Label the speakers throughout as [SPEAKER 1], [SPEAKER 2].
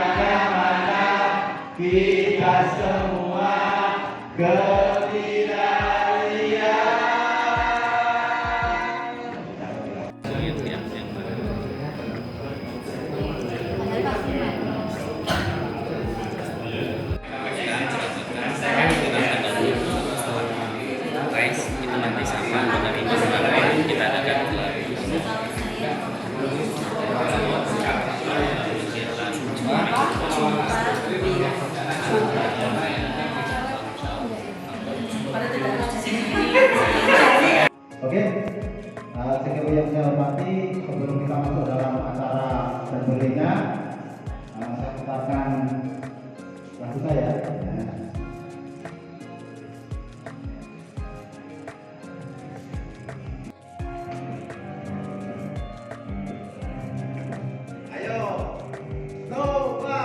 [SPEAKER 1] kacamata kita semua kebinaian.
[SPEAKER 2] Itu nanti sama dari kemarin kita adakan
[SPEAKER 1] Oke, sekian yang saya hormati, sebelum kita masuk dalam acara berikutnya, saya putarkan lagu saya. Ayo, coba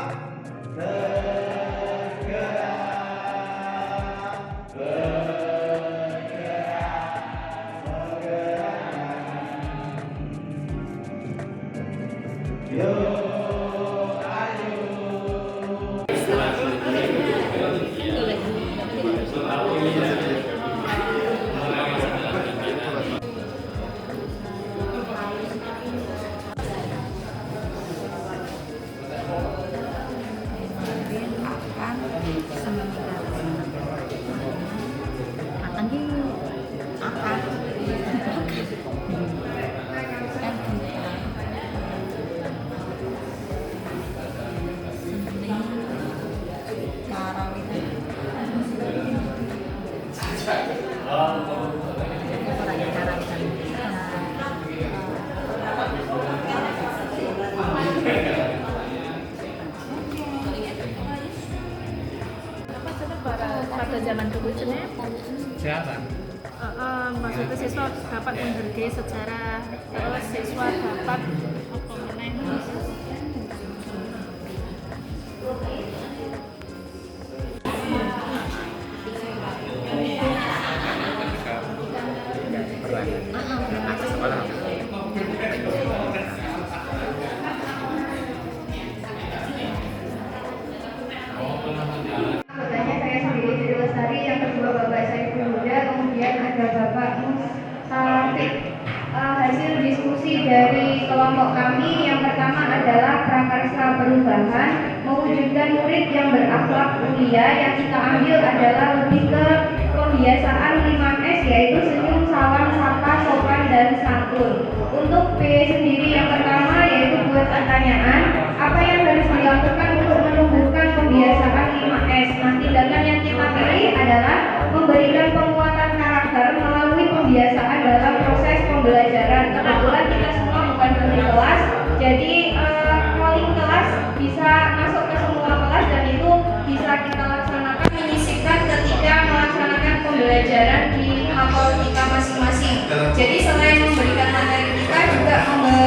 [SPEAKER 3] pada zaman dulu sebenarnya
[SPEAKER 2] siapa?
[SPEAKER 3] maksudnya siswa dapat menghargai sejarah, terus siswa dapat
[SPEAKER 4] yang kedua Bapak Saiful Huda, kemudian ada Bapak Musafik. Hasil diskusi dari kelompok kami yang pertama adalah prakarsa perubahan mewujudkan murid yang berakhlak mulia. Yang kita ambil adalah lebih ke pembiasaan 5S, yaitu senyum, salam, sapa, sopan, dan santun. Untuk B sendiri yang pertama yaitu buat pertanyaan, apa yang harus dilakukan untuk menumbuhkan pembiasaan 5S? Nah, tindakan yang kita pilih adalah memberikan penguatan karakter melalui pembiasaan dalam proses pembelajaran. Kebetulan kita semua bukan dari kelas, jadi calling kelas bisa masuk ke semua kelas dan itu bisa kita laksanakan, menyisipkan ketika melaksanakan pembelajaran di hafal kita masing-masing. Jadi selain memberikan materi, kita juga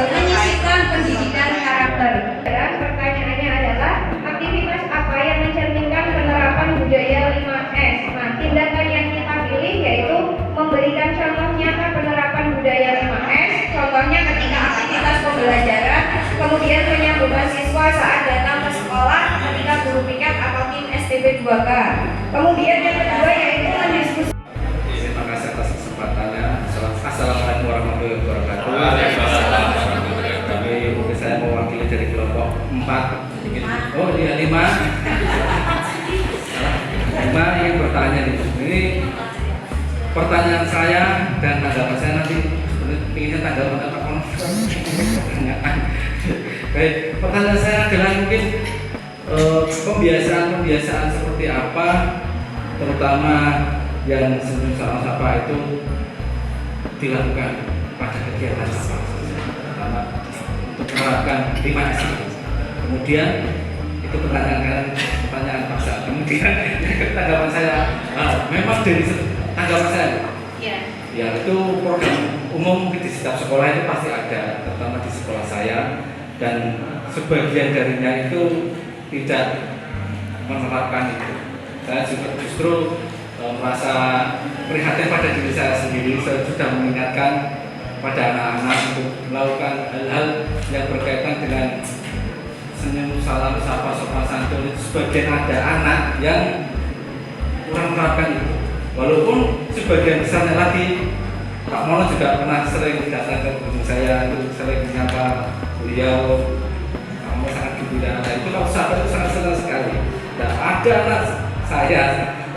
[SPEAKER 4] menyisipkan pendidikan karakter. Dan pertanyaannya adalah aktivitas apa yang mencerminkan penerapan budaya 5S? Nah, tindakan yang kita pilih yaitu memberikan contoh nyata penerapan budaya 5S. Contohnya ketika aktivitas pembelajaran, kemudian penyambutan siswa saat datang ke sekolah ketika guru piket atau tim STB 2K. Kemudian yang kedua yaitu mendiskusi.
[SPEAKER 2] Terima kasih atas kesempatannya. Assalamualaikum warahmatullahi wabarakatuh. Kami mungkin saya mewakili dari kelompok 4. Oh iya 5. 5 yang bertanya nih. Ini pertanyaan saya dan tanggapan saya nanti pinginnya tanggapan apa pertanyaan. Baik, pertanyaan saya adalah mungkin pembiasaan seperti apa, terutama yang senyum salam sapa itu dilakukan pada kegiatan apa? Pertama untuk menerapkan 5S. Kemudian itu pertanyaan paksa. Kemudian tanggapan saya, memang dari tanggapan saya, ya itu program umum di setiap sekolah itu pasti ada, terutama di sekolah saya, dan sebagian darinya itu tidak menerapkan itu. Saya juga justru merasa prihatin pada diri saya sendiri. Saya sudah mengingatkan pada anak-anak untuk melakukan hal-hal yang berkaitan dengan senyum salam, sapa, sopan santun itu sebagian ada anak yang kurang menerapkan itu. Walaupun sebagian besarnya lagi, Pak Mono juga pernah sering datang ke gedung saya, itu sering menyapa beliau. Kamu sangat gembira. Nah, itu kalau sahabat itu sangat senang sekali. Nah, ada anak saya,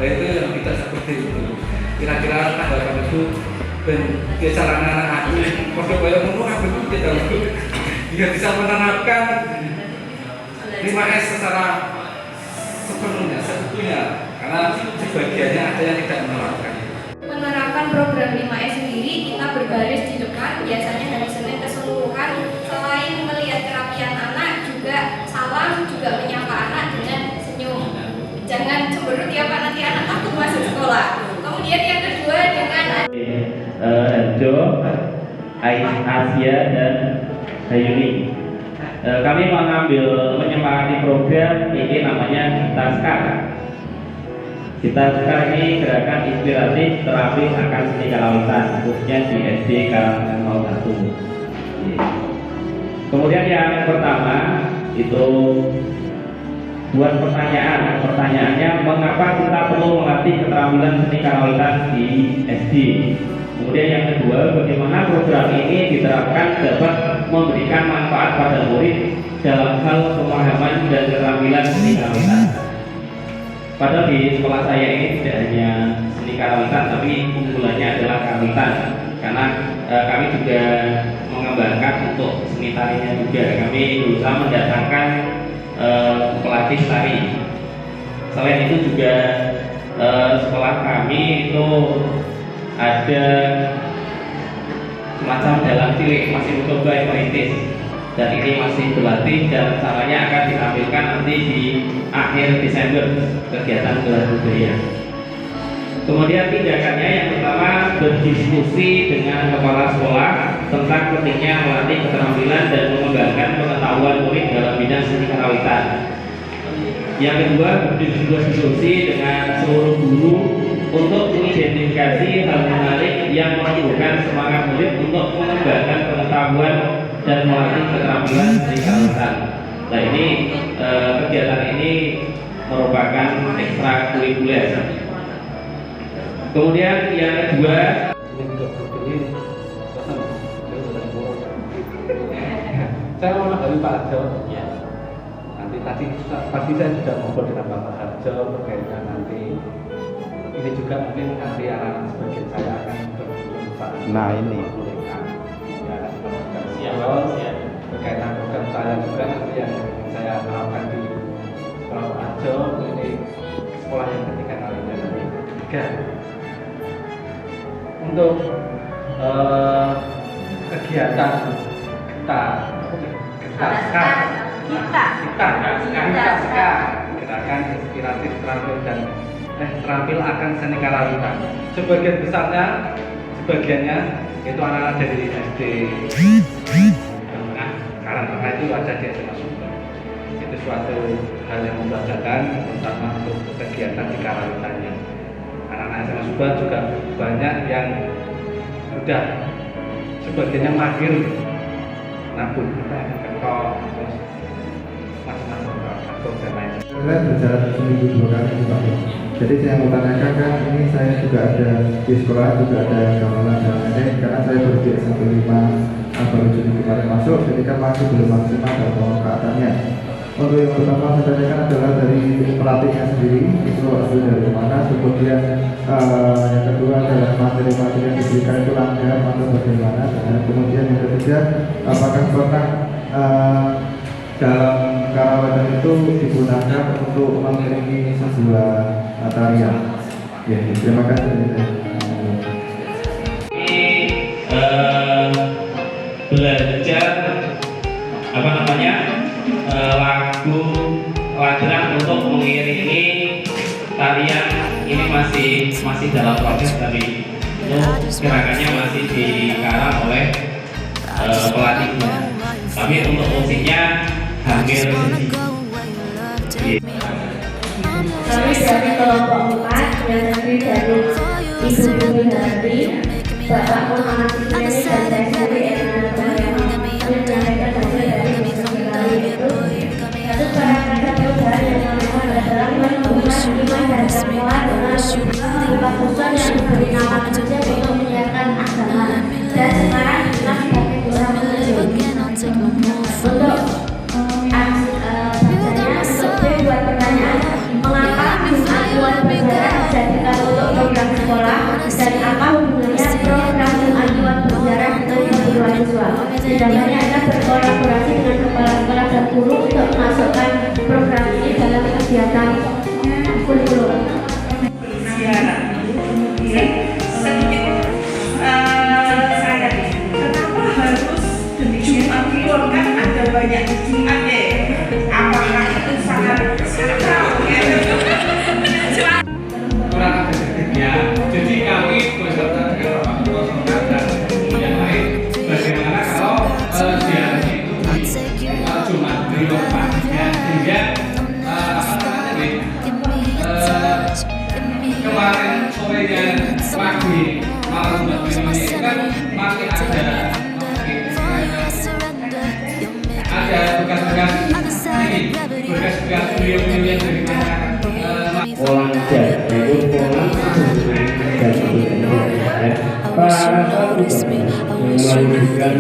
[SPEAKER 2] itu yang tidak seperti itu. Kira-kira tanggapan itu dan bicara anak aku, waktu saya ngomong apa itu kita dia bisa menerapkan 5S secara sepenuhnya, seutuhnya, karena sebagiannya ada yang tidak menerapkan.
[SPEAKER 4] Penerapan program 5S sendiri kita berbaris di depan, biasanya dari Senin keseluruhan. Selain melihat kerapian anak, juga salam, juga menyapa anak dengan senyum. Jangan cemberut ya Pak, nanti anak takut masuk sekolah. Kemudian yang kedua dengan
[SPEAKER 5] Jo, Asia dan Hayuni. Kami mengambil menyepakati program ini namanya Kita Sekarang. Kita Sekarang ini gerakan inspiratif terapi akan seni karawitan, khususnya di SD Karang 01. Kemudian yang pertama itu buat pertanyaan. Pertanyaannya, mengapa kita perlu melatih keterampilan seni karawitan di SD? Kemudian yang kedua, bagaimana program ini diterapkan dapat memberikan manfaat pada murid dalam hal pemahaman dan keterampilan seni karawitan. Padahal di sekolah saya ini tidak hanya seni karawitan, tapi unggulannya adalah karawitan. Karena kami juga mengembangkan untuk seni tarinya juga. Kami berusaha mendatangkan pelatih tari. Selain itu juga sekolah kami itu ada semacam dalam cilik, masih mencoba yang merintis, dan ini masih berlatih dan rencananya akan ditampilkan nanti di akhir Desember kegiatan gelar budaya. Kemudian tindakannya yang pertama berdiskusi dengan kepala sekolah tentang pentingnya melatih keterampilan dan mengembangkan pengetahuan murid dalam bidang seni karawitan. Yang kedua berdiskusi dengan seluruh guru untuk mengidentifikasi hal menarik yang menumbuhkan semangat murid untuk mengembangkan pengetahuan dan melatih keterampilan seni karawitan. Nah ini kegiatan ini merupakan ekstrakurikuler. Kemudian yang kedua,
[SPEAKER 2] saya mau dari Pak Harjo. Ya. Nanti tadi saya sudah ngobrol dengan Pak Harjo berkaitan nanti ini juga mungkin nanti anak sebagian saya akan berkunjung Pak.
[SPEAKER 1] Nah ini.
[SPEAKER 2] Siap. Berkaitan program saya juga nanti yang saya terapkan di sekolah Pak Harjo ini sekolah yang ketiga kalinya nanti tiga. Untuk kegiatan kita gerakan inspiratif terampil akan seni karawitan. Sebagiannya itu anak-anak dari SD Karang itu ada di SMA Sumber. Itu suatu hal yang membanggakan, terutama untuk kegiatan di karawitannya. Anak-anak SMA Sumber juga banyak yang sudah sebagiannya mahir nabung, kekol, terus macam-macam program lain.
[SPEAKER 1] Saya berjalan seminggu 2 kali Pak. Jadi saya mau tanyakan kan ini saya juga ada di sekolah juga ada gamelan dan lain-lain karena saya baru di S15 baru Juni kemarin masuk, jadi kan masih belum maksimal dalam pemanfaatannya. Untuk yang pertama saya tanyakan adalah dari pelatihnya sendiri itu asli dari mana, kemudian yang kedua adalah materi-materi yang diberikan itu langgar atau bagaimana, dan kemudian yang ketiga apakah pernah dalam karawitan itu digunakan untuk mengiringi sebuah tarian. Ya, terima kasih.
[SPEAKER 5] Belajar lagu lageran untuk mengiringi tarian ini masih dalam proses, tapi itu gerakannya masih dikarang oleh pelatihnya. Tapi untuk musiknya hampir
[SPEAKER 4] kami dari kelompok 4 yang terdiri dari Ibu Bumi Hardi, Bapak Muhammad Ismail dan saya sendiri Erna Nurul yang menyampaikan hasil dari diskusi kali itu. Satu
[SPEAKER 2] makin ada tugas-tugas ini, tugas-tugas beliau-beliau yang dari
[SPEAKER 5] pola kerja yaitu pola dan para melanjutkan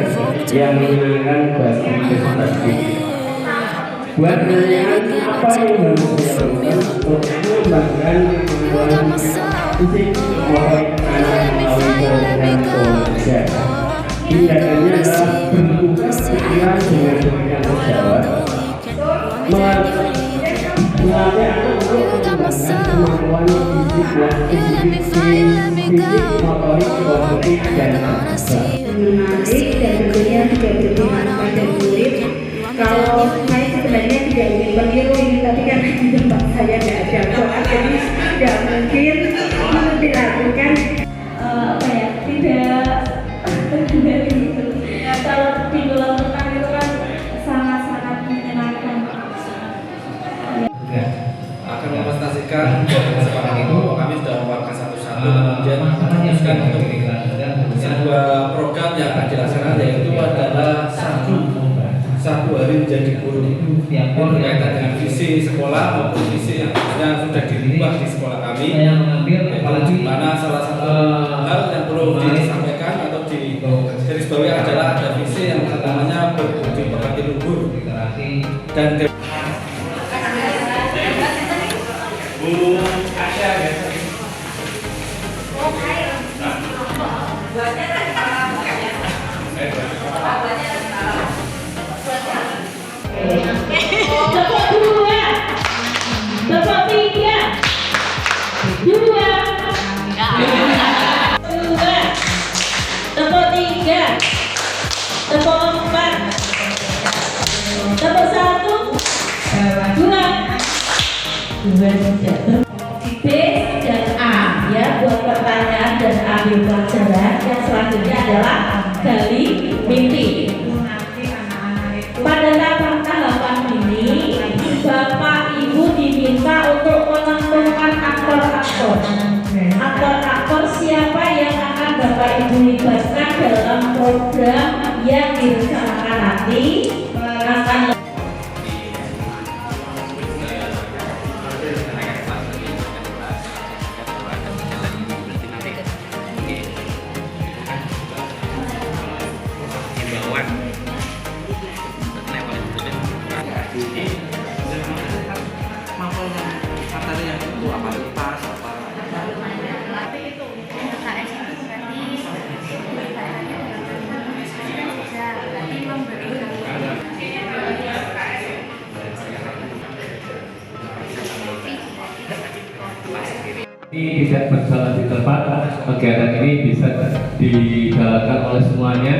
[SPEAKER 5] suatu yang menggunakan bahasa presentasi. Buat melihat apa yang harus dilakukan untuk mengembangkan kemampuan fisik maupun melalui pola kerja. Tindakannya adalah bertukar pikiran dengan pemikiran Jawa, melatih anak untuk mengembangkan kemampuan fisik motorik, kognitif, dan bahasa.
[SPEAKER 6] Menarik dan tentunya juga berguna pada murid. Kalau saya sebenarnya tidak ingin meniru ini, tapi kan di tempat saya tidak ada soal, jadi tidak mungkin itu dilakukan.
[SPEAKER 3] Kalau di bulan petang itu kan sangat-sangat menyenangkan.
[SPEAKER 2] akan mempresentasikan sekarang itu kami sudah membuatkan satu-satu kemudian memutuskan untuk sebuah program yang akan dilaksanakan, yaitu adalah satu hari menjadi guru yang berkaitan dengan visi sekolah maupun visi yang sudah dirubah di sekolah kami, di mana salah satu hal yang perlu disampaikan atau digarisbawahi adalah ada visi yang namanya berbudi pekerti luhur dan Bu Asya biasa.
[SPEAKER 3] Tepuk dua, tepuk tiga, dua, tepuk tiga, tepuk empat, tepuk satu, dua saja. B dan A ya buat pertanyaan dan ambil pelajaran. Yang selanjutnya adalah gali mimpi. Pada tahapan ini, Bapak Ibu diminta untuk menentukan aktor-aktor. Aktor-aktor siapa yang akan Bapak Ibu libatkan dalam program yang direncanakan nanti akan
[SPEAKER 7] ini tidak berjalan di tempat, kegiatan ini bisa dijalankan oleh semuanya,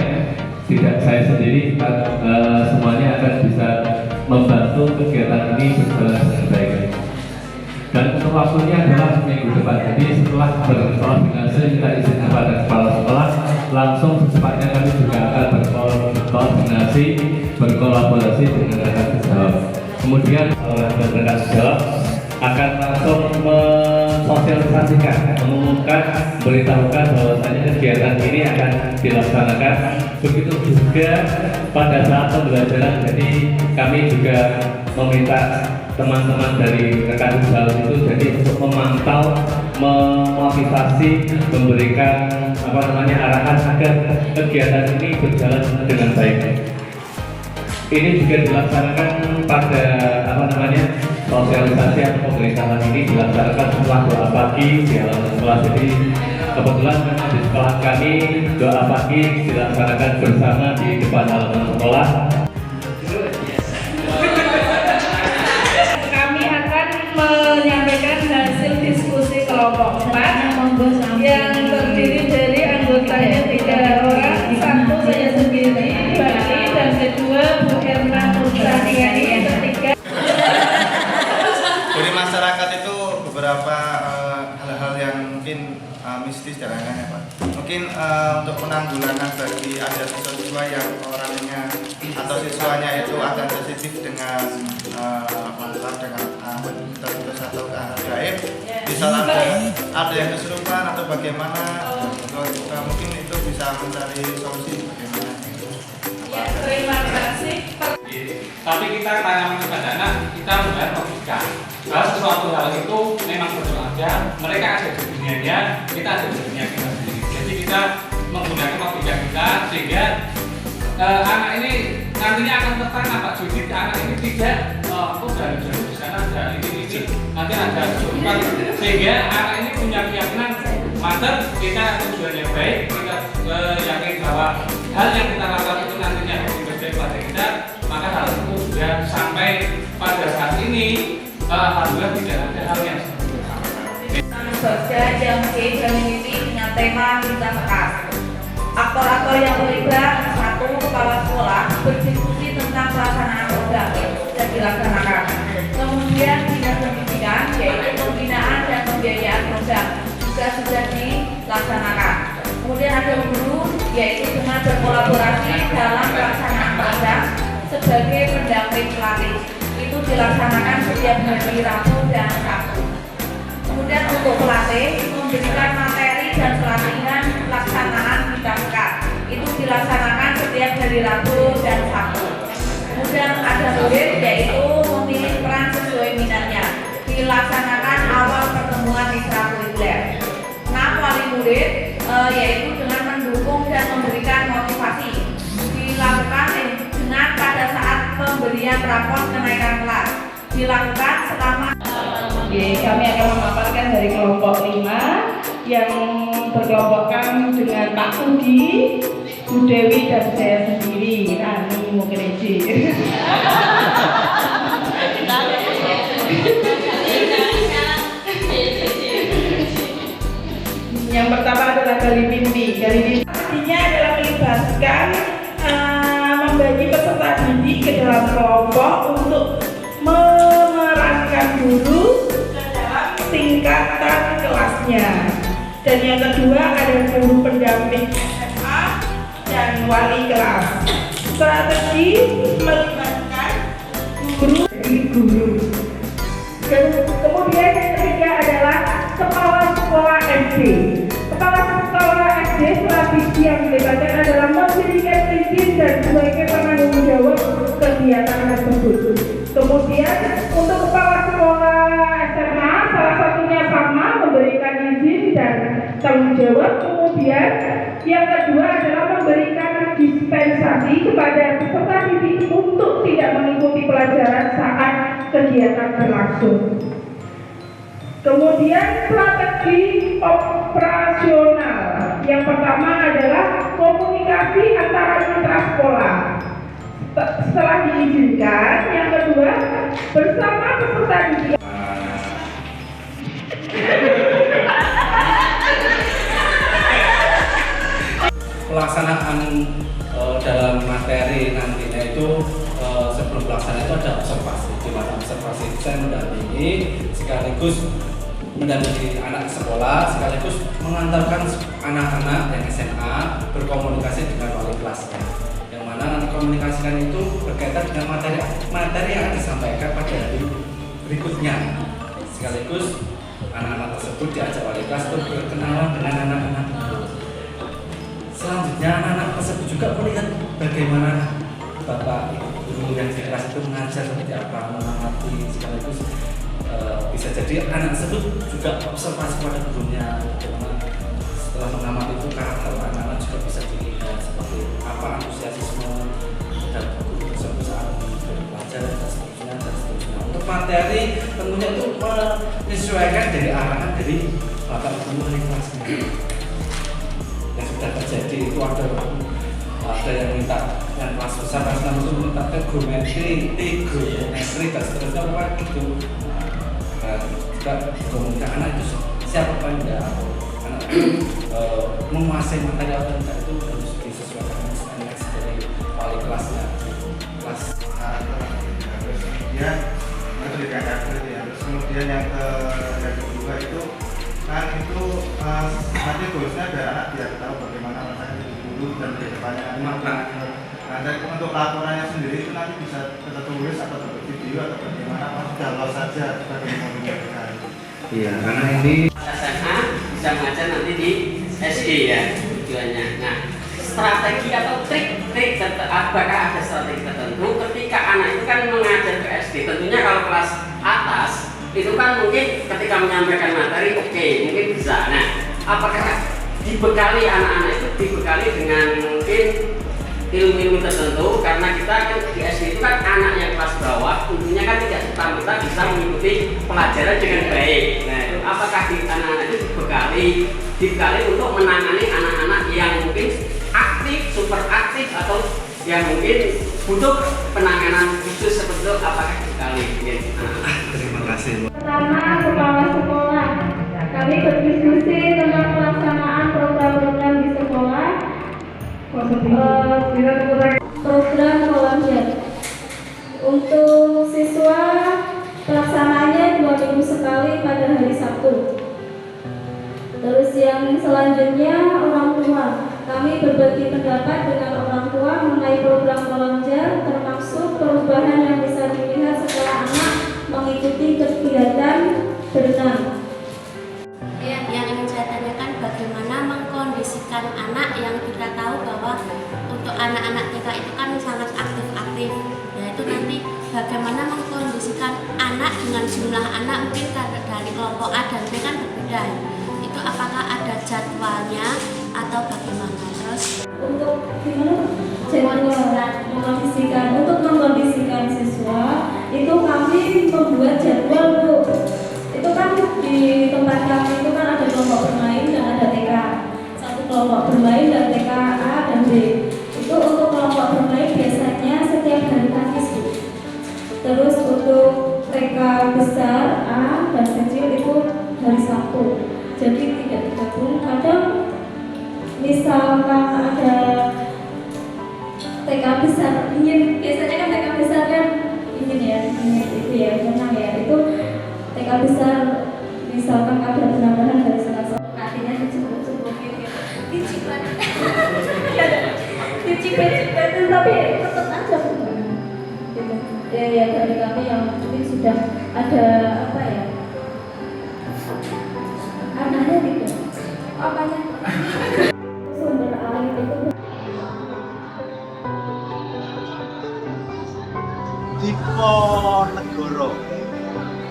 [SPEAKER 7] tidak saya sendiri, semuanya akan bisa membantu kegiatan ini berjalan dengan baik. Dan untuk waktunya adalah minggu depan, jadi setelah berkoordinasi kita izin kepada kepala sekolah, langsung secepatnya kami juga akan berkoordinasi, berkolaborasi dengan rekan sejawat. Kemudian rekan sejawat akan langsung mensosialisasikan, mengumumkan, beritahukan bahwasanya kegiatan ini akan dilaksanakan. Begitu juga pada saat pembelajaran, jadi kami juga meminta teman-teman dari rekan sejawat itu jadi untuk memantau, memotivasi, memberikan arahan agar kegiatan ini berjalan dengan baik. Ini juga dilaksanakan pada sosialisasi atau pemberitahuan ini dilaksanakan setelah doa pagi di halaman sekolah. Jadi kebetulan di sekolah kami doa pagi dilaksanakan bersama di depan halaman sekolah.
[SPEAKER 3] kami akan menyampaikan hasil diskusi kelompok 4 yang terdiri dari anggotanya 3 orang, satu saya sendiri, Bani, dan kedua Bu Erna Nurjaniani, yang ketiga.
[SPEAKER 1] Dari masyarakat itu beberapa hal-hal yang mungkin mistis dan lain-lain ya Pak. Mungkin untuk penanggulangan bagi ada siswa-siswa yang orangnya atau siswanya itu akan sensitif dengan dengan tertentu atau hal gaib, misal ada yang kesurupan atau bagaimana, mungkin itu bisa mencari solusi bagaimana.
[SPEAKER 3] Ya, terima kasih.
[SPEAKER 8] Tapi kita tanyakan kepada anak, kita melihat logika. Kalau sesuatu hal itu memang betul aja, mereka ada di dunianya, kita ada di dunia kita sendiri. Jadi kita menggunakan logika kita sehingga anak ini nantinya akan tertanam Pak Judit. Anak ini tidak aku dari jauh di sana ada ini nanti ada kesurupan, sehingga anak ini punya keyakinan mantap kita tujuannya baik, kita yakin bahwa hal yang kita lakukan itu nantinya akan baik pada kita, maka hal itu sudah sampai pada saat ini alhamdulillah tidak ada hal yang seperti itu.
[SPEAKER 6] Sosial yang community dengan tema kita sekas. Aktor-aktor yang terlibat, satu, kepala sekolah berdiskusi tentang pelaksanaan program dan dilaksanakan. Kemudian dinas pendidikan, yaitu pembinaan dan pembiayaan program juga sudah dilaksanakan. Kemudian ada guru, yaitu dengan berkolaborasi dalam pelaksanaan program sebagai pendamping pelatih. Itu dilaksanakan setiap hari Rabu dan Sabtu. Kemudian untuk pelatih memberikan materi dan pelatihan pelaksanaan kita sekat. Itu dilaksanakan setiap hari Rabu dan Sabtu. Kemudian ada murid, yaitu memilih peran sesuai minatnya. Dilaksanakan awal pertemuan ekstrakurikuler. Nah, wali murid yaitu dengan mendukung dan memberikan motivasi. Dilakukan dengan pada saat pemberian rapor kenaikan kelas. Dilakukan selama
[SPEAKER 3] Kami akan memaparkan dari kelompok 5 yang berkelompokkan dengan Pak Tugi, Bu Dewi dan saya sendiri, Rani Mukreji. Yang pertama adalah gali mimpi. Gali mimpi artinya adalah melibatkan membagi peserta didik ke dalam kelompok untuk memerankan guru ke dalam tingkatan kelasnya. Dan yang kedua ada guru pendamping SMA dan wali kelas. Strategi melibatkan guru. Dan kemudian yang ketiga adalah kepala sekolah SD. Kepala sekolah SD strategi yang dilibatkan adalah memberikan izin dan sebagai penanggung jawab kegiatan tersebut. Kemudian untuk kepala sekolah SMA salah satunya sama memberikan izin dan tanggung jawab. Kemudian yang kedua adalah memberikan dispensasi kepada peserta didik untuk tidak mengikuti pelajaran saat kegiatan berlangsung. Kemudian strategi operasional yang pertama adalah komunikasi antara mitra sekolah. Setelah diizinkan, yang kedua bersama peserta didik.
[SPEAKER 2] Pelaksanaan dalam materi nantinya itu sebelum pelaksanaan itu ada observasi, di mana observasi itu saya mendampingi sekaligus mendampingi anak sekolah sekaligus mengantarkan anak-anak yang SMA berkomunikasi dengan wali kelasnya, yang mana nanti komunikasikan itu berkaitan dengan materi yang akan disampaikan pada hari berikutnya, sekaligus anak-anak tersebut diajak wali kelas untuk berkenalan dengan anak-anak itu. Selanjutnya anak-anak tersebut juga melihat bagaimana bapak guru yang di kelas itu mengajar seperti apa, mengamati, sekaligus bisa jadi anak tersebut juga observasi pada gurunya, bagaimana setelah mengamati itu karakter anak-anak juga bisa dilihat seperti apa antusiasme dan guru tersebut saat belajar dan seterusnya. Untuk materi tentunya itu menyesuaikan dari arahan dari bapak guru dari kelasnya. Yang sudah terjadi itu ada yang minta yang kelas besar kelas 6 itu minta geometri dan seterusnya apa gitu. Juga komunikasi anak itu siapa apa enggak, anak itu menguasai materi atau enggak itu harus disesuaikan dengan dari wali kelasnya, kelas
[SPEAKER 1] Ya, itu dikatakan ya. Terus kemudian yang kedua itu kan itu nanti goalsnya ada anak biar tahu bagaimana rasanya jadi guru dan kedepannya. Nanti untuk laporannya sendiri itu nanti bisa tertulis atau video atau bagaimana, apa sudah lolos saja sebagai komunikasi. Iya, karena ini
[SPEAKER 9] SMA bisa mengajar nanti di SD ya tujuannya. Nah, strategi atau trik apakah ada strategi tertentu ketika anak itu kan mengajar ke SD? Tentunya kalau kelas atas itu kan mungkin ketika menyampaikan materi mungkin bisa. Nah, apakah dibekali anak-anak itu dibekali dengan mungkin ilmu-ilmu tertentu, karena kita kan di SD itu kan anak yang kelas bawah tentunya kan tidak serta-merta bisa mengikuti pelajaran dengan baik. Nah, itu apakah di anak-anak itu dibekali untuk menangani anak-anak yang mungkin aktif, super aktif atau yang mungkin butuh penanganan khusus seperti itu, apakah dibekali?
[SPEAKER 1] terima kasih.
[SPEAKER 6] Pertama, kepala sekolah. Kami berdiskusi tentang pelaksanaan program-program di sekolah. Program Kolombian. Untuk siswa pelaksanaannya 2 minggu sekali pada hari Sabtu. Terus yang selanjutnya orang tua. Kami berbagi pendapat dengan orang tua mengenai program Kolombian, termasuk perubahan yang bisa dilihat setelah anak mengikuti kegiatan berenang.
[SPEAKER 10] Yang ingin saya tanyakan bagaimana mengkondisikan anak yang kita tahu bahwa untuk anak-anak TK itu kan sangat aktif-aktif. Yaitu nanti bagaimana mengkondisikan anak dengan jumlah anak mungkin dari kelompok A dan B kan berbeda. Itu apakah ada jadwalnya atau bagaimana? Terus
[SPEAKER 6] untuk gimana mengkondisikan siswa itu kami membuat jadwal, Bu. Itu kan di tempat kami itu kan ada kelompok bermain dan ada TK. Satu kelompok bermain dan TK A dan B. Itu untuk kelompok bermain biasanya setiap hari Kamis, Bu. Terus untuk TK besar A dan kecil itu hari Sabtu. Jadi tidak digabung. Kadang misalkan ada TK besar ingin, biasanya kan TK besar kan ingin itu ya menang ya, itu TK besar misalkan ada penambahan dari Selasa, artinya dicipet-cipetin dicipet-cipetin tapi tetap aja gitu. Ya dari kami yang mungkin sudah ada apa ya, anaknya gitu apanya sumber air itu
[SPEAKER 11] Diponegoro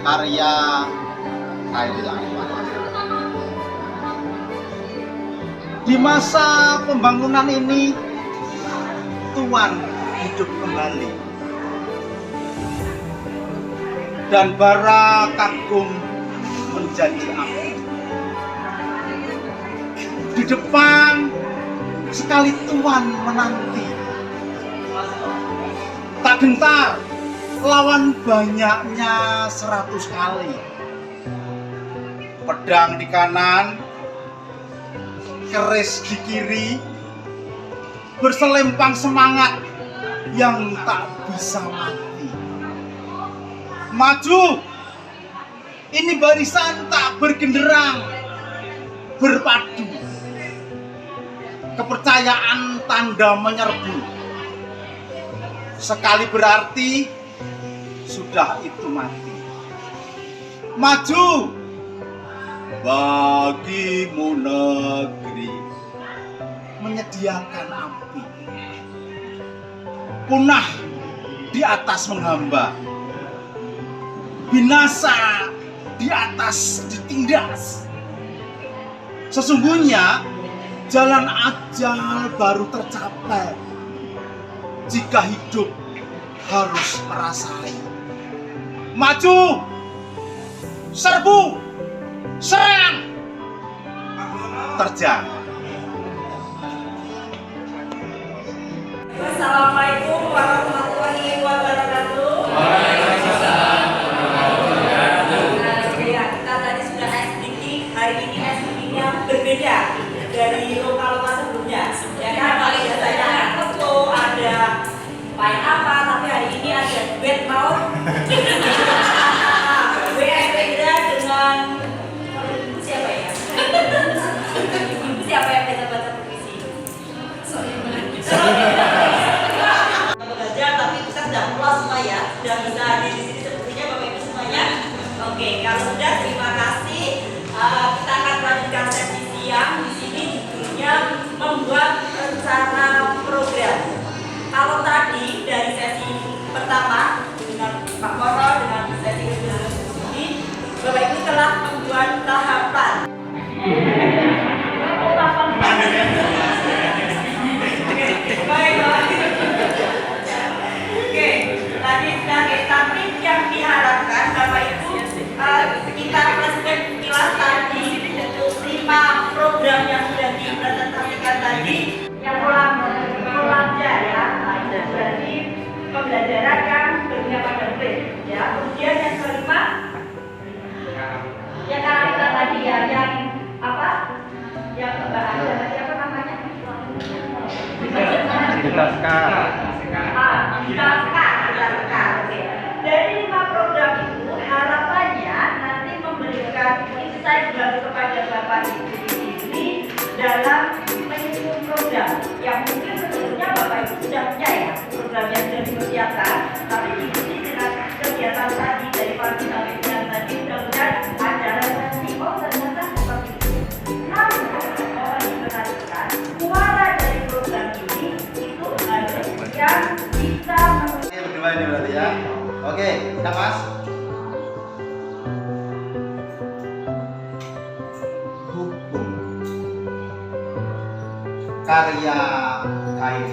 [SPEAKER 11] karya Khairil Anwar. Di masa pembangunan ini Tuhan hidup kembali dan bara kagum menjadi api. Di depan sekali Tuhan menanti, tak gentar lawan banyaknya 100 kali. Pedang di kanan, keris di kiri, berselempang semangat yang tak bisa mati. Maju, ini barisan tak bergenderang, berpadu. Kepercayaan tanda menyerbu. Sekali berarti sudah itu mati. Maju, bagimu negeri menyediakan api. Punah di atas menghamba, binasa di atas ditindas. Sesungguhnya jalan ajal baru tercapai jika hidup harus merasai. Maju, serbu, serang, terjang.
[SPEAKER 3] Assalamualaikum warahmatullahi wabarakatuh.
[SPEAKER 8] Waalaikumsalam warahmatullahi wabarakatuh.
[SPEAKER 3] Ya, kita tadi sudah SDK, hari ini SDK-nya berbeda dari lokal sebelumnya. Ya kan, kalau biasanya ada foto, ada lain apa, tapi hari ini ada duet maut. WS Rendra dengan siapa ya? Ibu siapa yang bisa baca puisi? Belajar
[SPEAKER 12] Dari 5 program itu harapannya nanti memberikan insight baru kepada Bapak Ibu ini dalam menyusun program yang mungkin sebetulnya Bapak Ibu sudah punya ya program yang sudah dipersiapkan, tapi diikuti dengan kegiatan tadi dari pagi sampai siang tadi mudah-mudahan ada refleksi oh ternyata seperti itu. Namun mohon diperhatikan muara dari program ini itu harus yang bisa
[SPEAKER 11] berdua ini berarti ya. Oke, kita Mas. Hukum karya KID.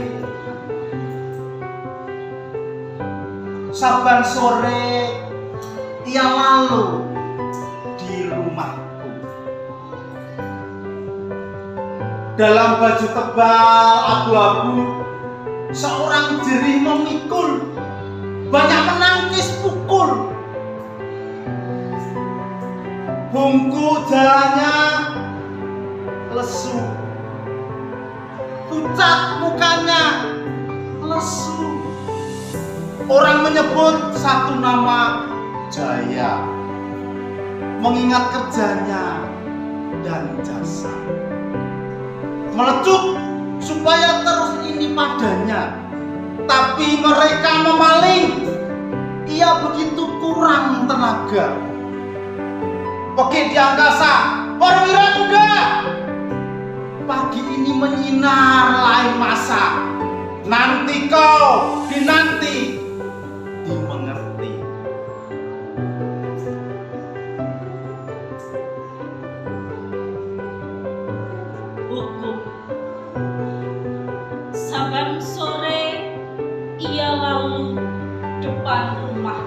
[SPEAKER 11] Saban sore ia lalu di rumahku dalam baju tebal abu-abu, seorang jerih memikul, banyak menangkis pukul. Bungku jalannya lesu, pucat mukanya lesu. Orang menyebut satu nama Jaya, mengingat kerjanya dan jasa. Melecut supaya terus ini padanya, tapi mereka memaling. Ia begitu kurang tenaga. Oke di angkasa, perwira muda. Pagi ini menyinar lain masa. Nanti kau dinanti, dimengerti.
[SPEAKER 12] Hukum saban sore ia lalu depan rumah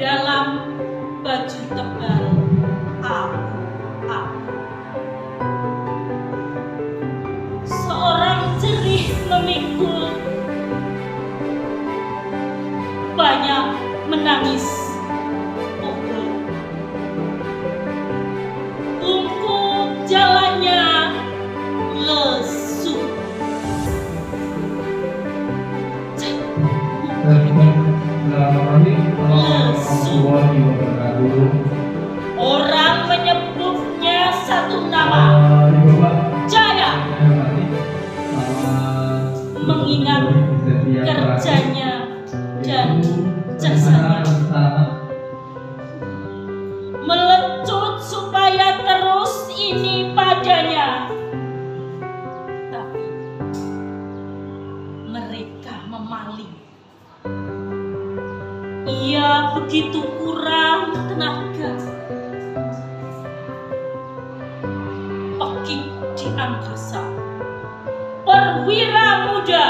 [SPEAKER 12] dalam baju tebal abu-abu. Seorang jerih memikul, banyak menangis pukul. Bungku jalannya lesu. Orang menyebutnya satu nama Jaya, mengingat kerjanya dan jasanya. Melecut supaya terus ini padanya, tapi mereka memaling. Ia begitu kurang tenaga. Pekik di angkasa, perwira muda.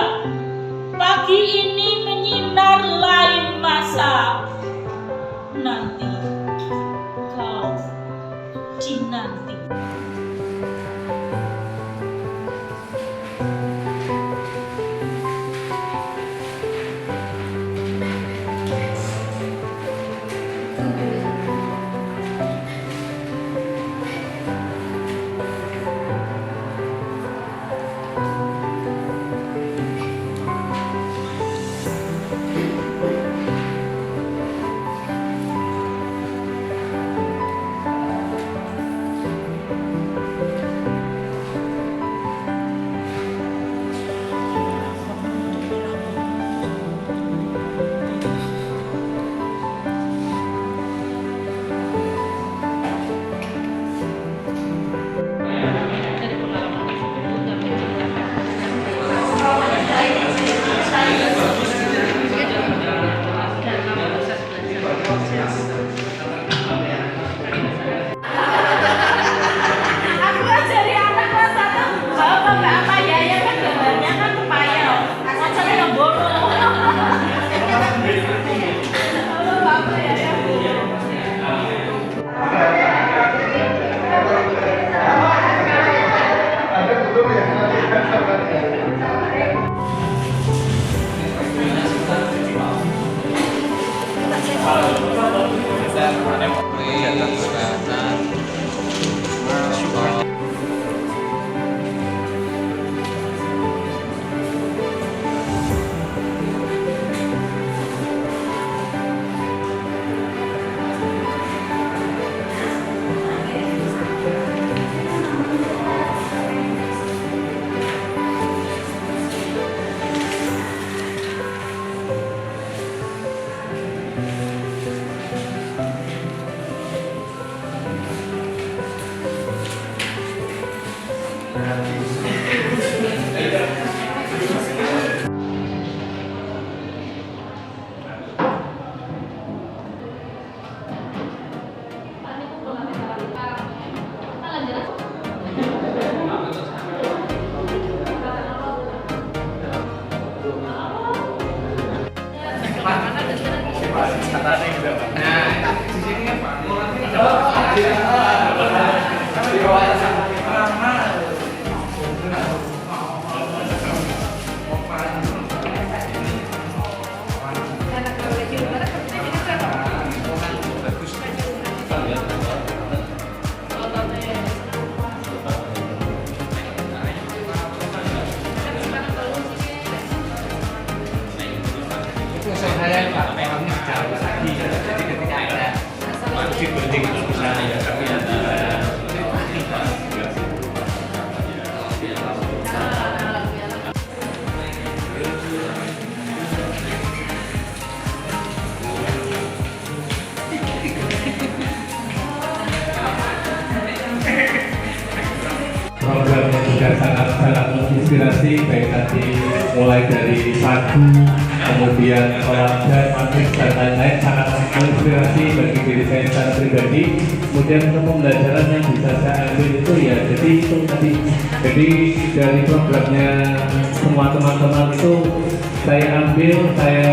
[SPEAKER 12] Pagi ini menyinar lain masa. Nanti kau dinanti.
[SPEAKER 8] Nah, di sini kan Pak, itu saya Pak, orangnya jauh lagi, jadi ketika ada di building itu bisa ya kami ada
[SPEAKER 7] programnya juga sangat menginspirasi, baik tadi mulai dari pagi, kemudian olahraga, matrik dan lain-lain sangat menginspirasi bagi diri saya secara pribadi. Kemudian untuk pembelajaran yang bisa saya ambil itu ya, jadi itu tadi, jadi dari programnya semua teman-teman itu saya ambil, saya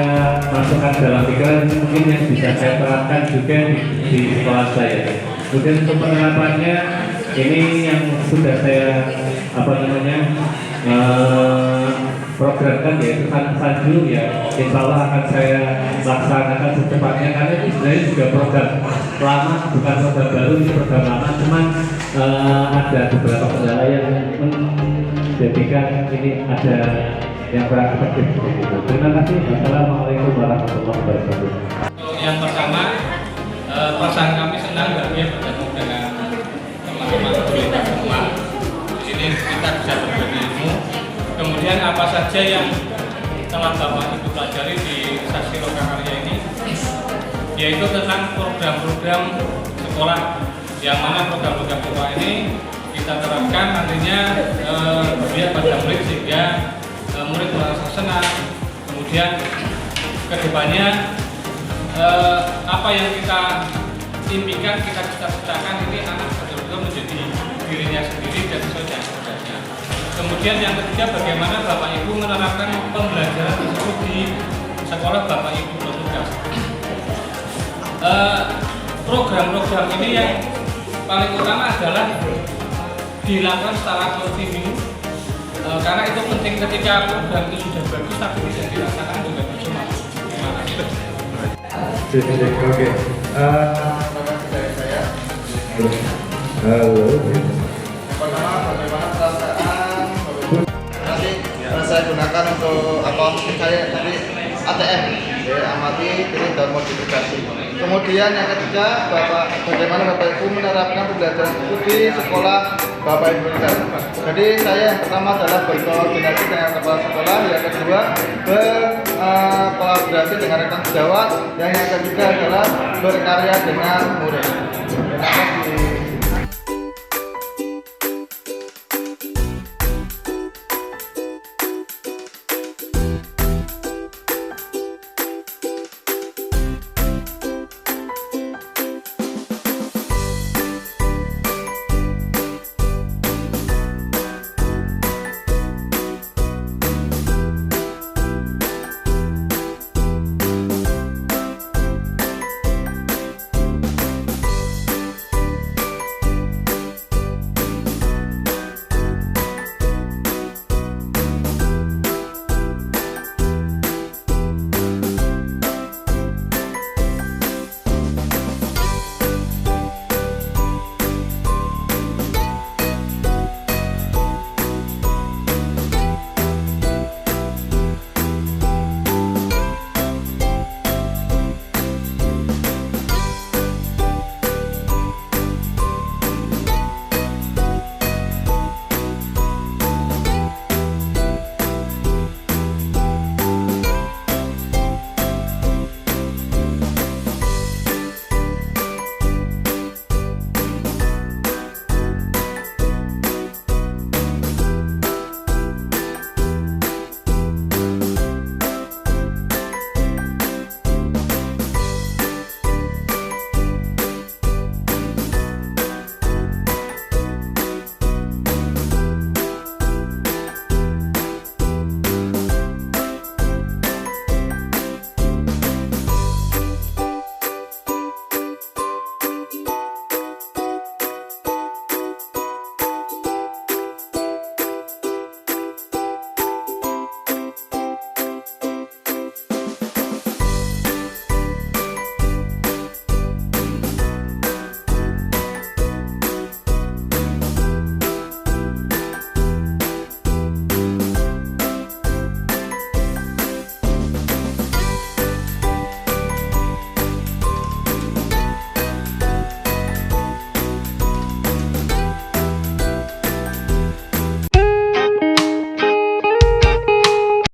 [SPEAKER 7] masukkan dalam pikiran mungkin yang bisa saya terapkan juga di sekolah saya. Kemudian untuk penerapannya ini yang sudah saya programkan yaitu Sanju ya, insya Allah akan saya laksanakan secepatnya karena ini sebenarnya juga program lama, bukan program baru, ini program lama, cuman ada beberapa kendala yang menjadikan ini ada yang kurang efektif. Terima kasih. Wassalamualaikum warahmatullahi wabarakatuh.
[SPEAKER 8] Yang pertama, perasaan kami senang bahagia bertemu dengan teman-teman kita semua. Di sini kita bisa berbagi ilmu. Kemudian apa saja yang telah Bapak Ibu pelajari di Saksi Lokakarya ini, yaitu tentang program-program sekolah, yang mana program-program sekolah ini kita terapkan nantinya biar pada murid sehingga murid merasa senang. Kemudian kedepannya apa yang kita impikan, kita cita-citakan ini anak betul-betul menjadi dirinya sendiri dan sesuai dengan tugasnya. Kemudian yang ketiga, bagaimana Bapak Ibu menerapkan pembelajaran tersebut di sekolah Bapak Ibu bertugas. Program-program ini yang paling utama adalah dilakukan secara kontinu, karena itu penting ketika program itu sudah bagus tapi tidak dirasakan juga cuma. Terima kasih.
[SPEAKER 1] Oke. Halo.
[SPEAKER 11] Pertama, bagaimana perasaan nanti saya gunakan untuk akun saya tadi ATM, amati, pilih dan modifikasi. Kemudian yang ketiga, bagaimana Bapak Ibu menerapkan pembelajaran itu di sekolah Bapak Ibu. Jadi saya yang pertama adalah berkoordinasi dengan kepala sekolah, yang kedua berkolaborasi dengan rekan sejawat, yang ketiga adalah berkarya dengan murid. Terima kasih.